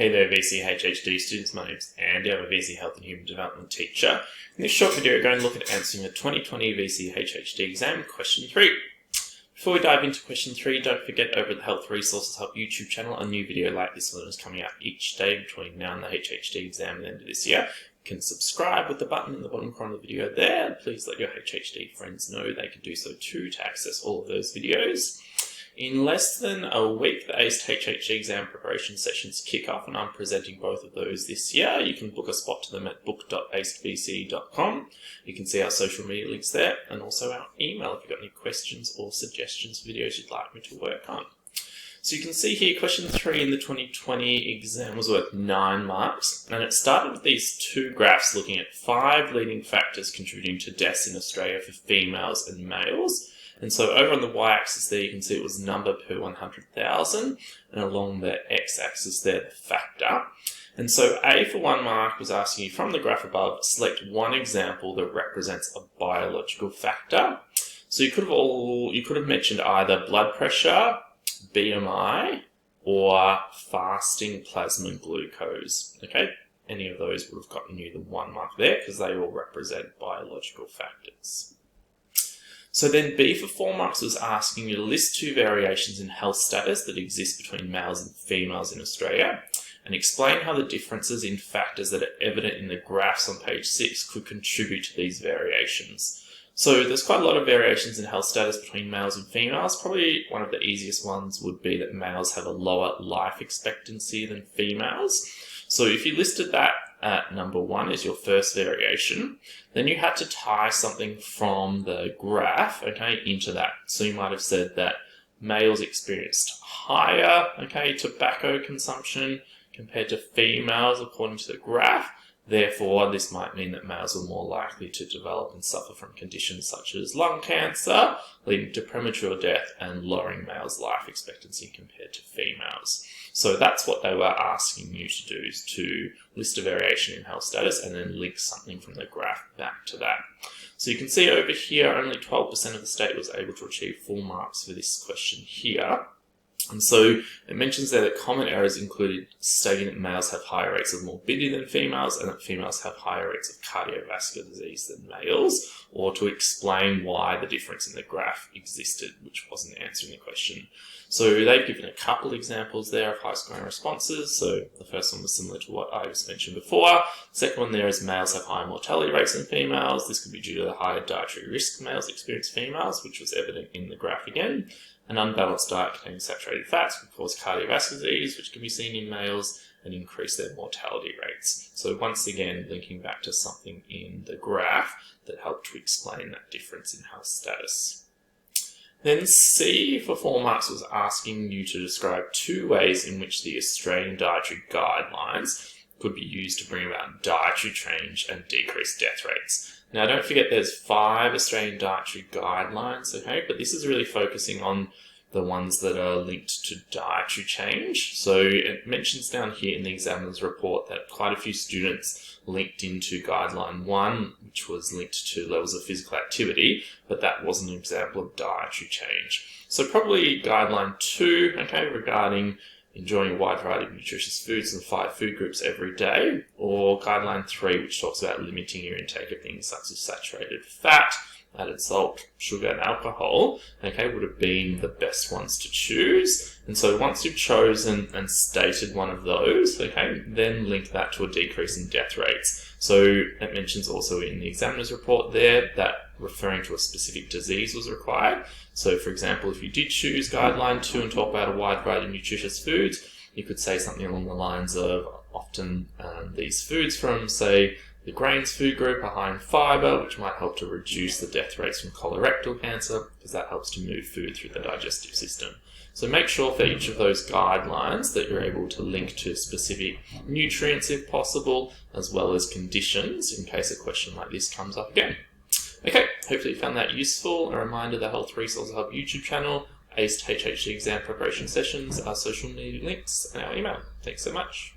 Hey there VCE students, my name is Andy, I'm a VCE Health and Human Development teacher. In this short video we're going to look at answering the 2020 VCE exam, question 3. Before we dive into question 3, don't forget over at the Health Resources Hub YouTube channel, a new video like this one is coming out each day between now and the HHD exam at the end of this year. You can subscribe with the button in the bottom corner of the video there. Please let your HHD friends know they can do so too to access all of those videos. In less than a week, the ACE HHD exam preparation sessions kick off, and I'm presenting both of those this year. You can book a spot to them at book.acevce.com. You can see our social media links there, and also our email if you've got any questions or suggestions for videos you'd like me to work on. So you can see here, question 3 in the 2020 exam was worth 9 marks, and it started with these two graphs looking at 5 leading factors contributing to deaths in Australia for females and males. And so over on the y-axis there you can see it was number per 100,000, and along the x-axis there the factor. And so A for 1 mark was asking you from the graph above, select one example that represents a biological factor. So you could have mentioned either blood pressure, BMI, or fasting plasma glucose. Okay, any of those would have gotten you the 1 mark there because they all represent biological factors. So then B for 4 marks was asking you to list 2 variations in health status that exist between males and females in Australia, and explain how the differences in factors that are evident in the graphs on page 6 could contribute to these variations. So there's quite a lot of variations in health status between males and females. Probably one of the easiest ones would be that males have a lower life expectancy than females. So if you listed that at number 1 as your first variation, then you had to tie something from the graph, okay, into that. So you might have said that males experienced higher, tobacco consumption compared to females according to the graph. Therefore, this might mean that males are more likely to develop and suffer from conditions such as lung cancer, leading to premature death and lowering males' life expectancy compared to females. So that's what they were asking you to do, is to list a variation in health status and then link something from the graph back to that. So you can see over here, only 12% of the state was able to achieve full marks for this question here. And so it mentions there that common errors included stating that males have higher rates of morbidity than females and that females have higher rates of cardiovascular disease than males, or to explain why the difference in the graph existed, which wasn't answering the question. So they've given a couple examples there of high scoring responses. So the first one was similar to what I just mentioned before. The second one there is males have higher mortality rates than females. This could be due to the higher dietary risk males experience females, which was evident in the graph again. An unbalanced diet containing saturated fats can cause cardiovascular disease, which can be seen in males, and increase their mortality rates. So once again, linking back to something in the graph that helped to explain that difference in health status. Then C for 4 marks was asking you to describe 2 ways in which the Australian dietary guidelines could be used to bring about dietary change and decrease death rates. Now, don't forget there's 5 Australian dietary guidelines, but this is really focusing on the ones that are linked to dietary change. So it mentions down here in the examiner's report that quite a few students linked into guideline 1, which was linked to levels of physical activity, but that wasn't an example of dietary change. So probably guideline 2, regarding enjoying a wide variety of nutritious foods and 5 food groups every day, or guideline 3, which talks about limiting your intake of things such as saturated fat, added salt, sugar and alcohol, would have been the best ones to choose. And so once you've chosen and stated one of those, then link that to a decrease in death rates. So it mentions also in the examiner's report there that referring to a specific disease was required. So for example, if you did choose guideline 2 and talk about a wide variety of nutritious foods, you could say something along the lines of often these foods from, say, the grains food group are high in fibre, which might help to reduce the death rates from colorectal cancer, because that helps to move food through the digestive system. So make sure for each of those guidelines that you're able to link to specific nutrients if possible, as well as conditions in case a question like this comes up again. Okay, hopefully you found that useful. A reminder, the Health Resources Hub YouTube channel, ACE HHD exam preparation sessions, our social media links, and our email. Thanks so much.